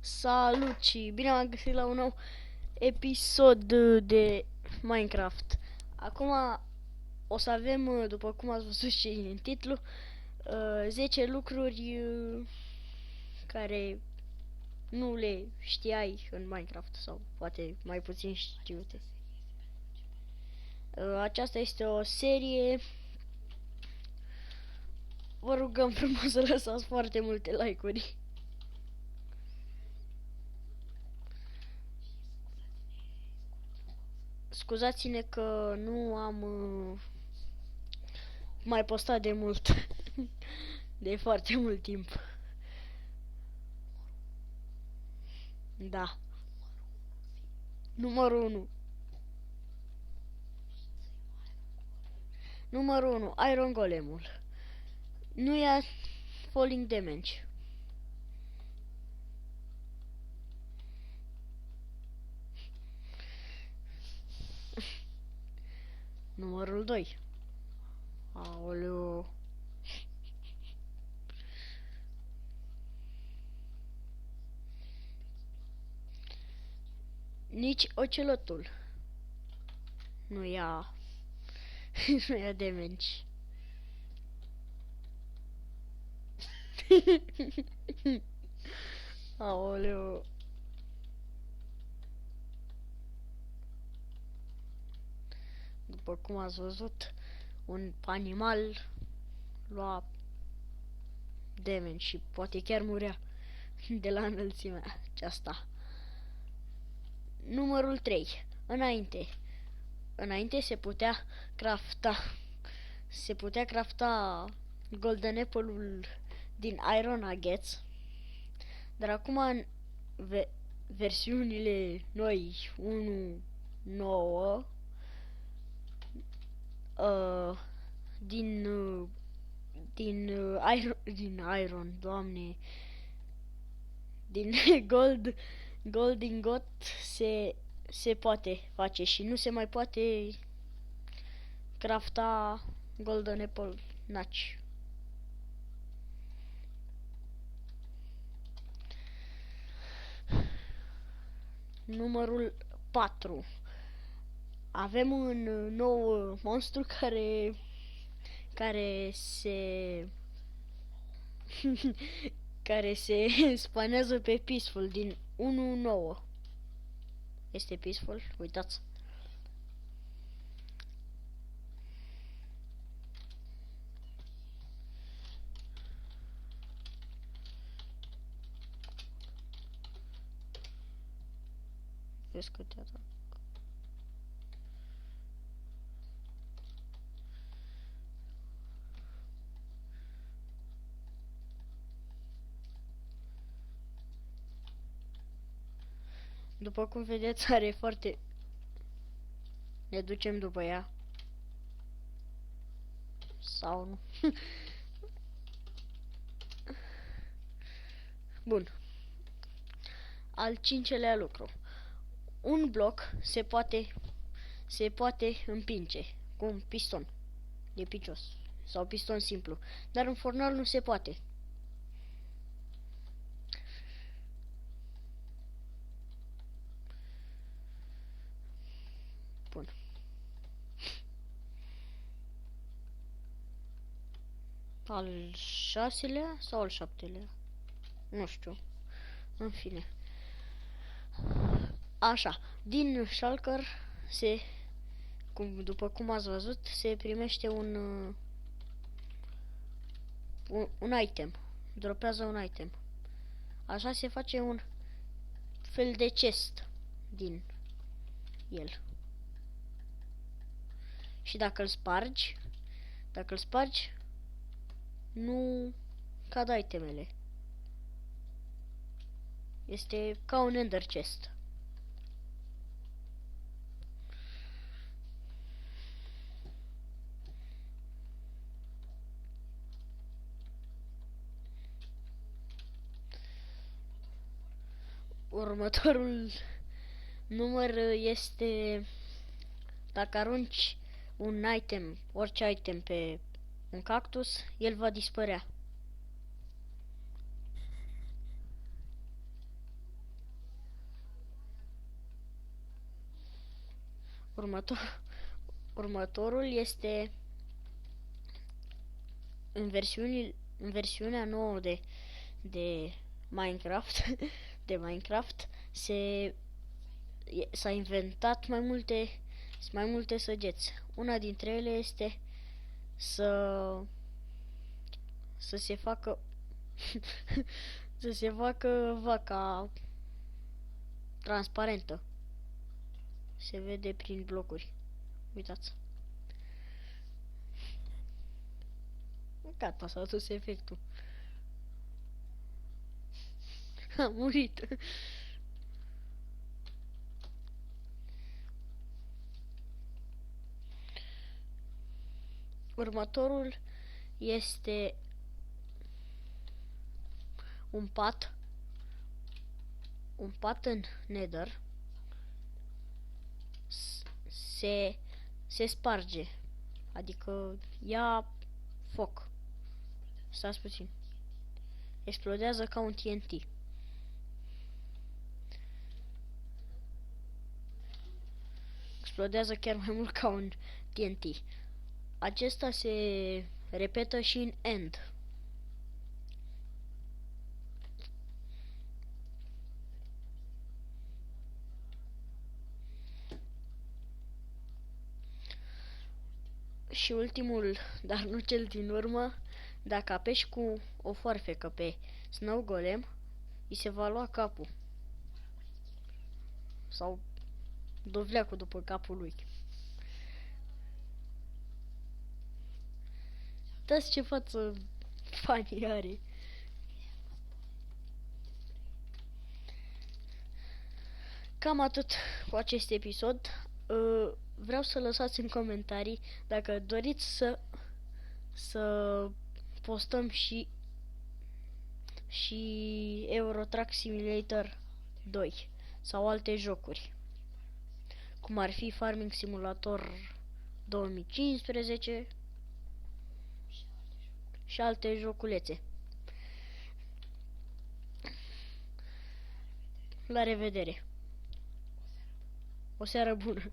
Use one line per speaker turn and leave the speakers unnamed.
Salut și bine am găsit la un nou episod de Minecraft. Acum o să avem, după cum ați văzut și în titlu, 10 lucruri care nu le știai în Minecraft sau poate mai puțin știute. Aceasta este o serie. Vă rugăm frumos să lăsați foarte multe like-uri. Scuzați-ne că nu am mai postat de mult. De foarte mult timp. Da. Numărul 1. Numărul 1. Iron Golemul. Nu ia Falling Damage. Numărul 2. Aoleu. Nici ocelotul nu ia nu ia damage. Aoleu. După cum ați văzut, un animal lua damage și poate chiar murea de la înălțimea aceasta. Numărul 3. Înainte. Înainte se putea crafta Golden Apple-ul din Iron Nuggets, dar acum în versiunile noi 1.9 din Iron, doamne, din Gold Ingot se poate face și nu se mai poate crafta Golden Apple Notch. Numărul 4. Avem un nou monstru care se care se spanează pe Peaceful din 1.9. Este Peaceful, uitați. Vezi că te atac. După cum vedeți, are foarte... Ne ducem după ea. Sau nu. Bun. Al 5-lea lucru. Un bloc se poate împinge cu un piston de picios sau piston simplu, dar în fornal nu se poate. Bun. Al 6-lea sau al 7-lea? Nu știu. În fine. Așa, din shulker după cum ați văzut, se primește un item. Dropează un item. Așa se face un fel de chest din el. Și dacă îl spargi, nu cad itemele. Este ca un ender chest. Următorul număr este dacă arunci un item, orice item pe un cactus, el va dispărea. Următor, următorul este în versiunea nouă de Minecraft, de Minecraft s-a inventat mai multe săgeți. Una dintre ele este să se facă să se facă vaca transparentă. Se vede prin blocuri. Uitați. Gata, s-a dus efectul. A murit. Următorul este un pat în Nether. Se sparge, adică ia foc. Stați puțin. Explodează ca un TNT. Explodează chiar mai mult ca un TNT. Acesta se repetă și în End. Și ultimul, dar nu cel din urmă, dacă apeși cu o foarfecă pe Snow Golem, îi se va lua capul. Sau dovleacul după capul lui. Dați ce față funny are. Cam atât cu acest episod. Vreau să lăsați în comentarii dacă doriți să postăm și Euro Truck Simulator 2 sau alte jocuri, cum ar fi Farming Simulator 2015 și alte joculețe. La revedere! O seară bună!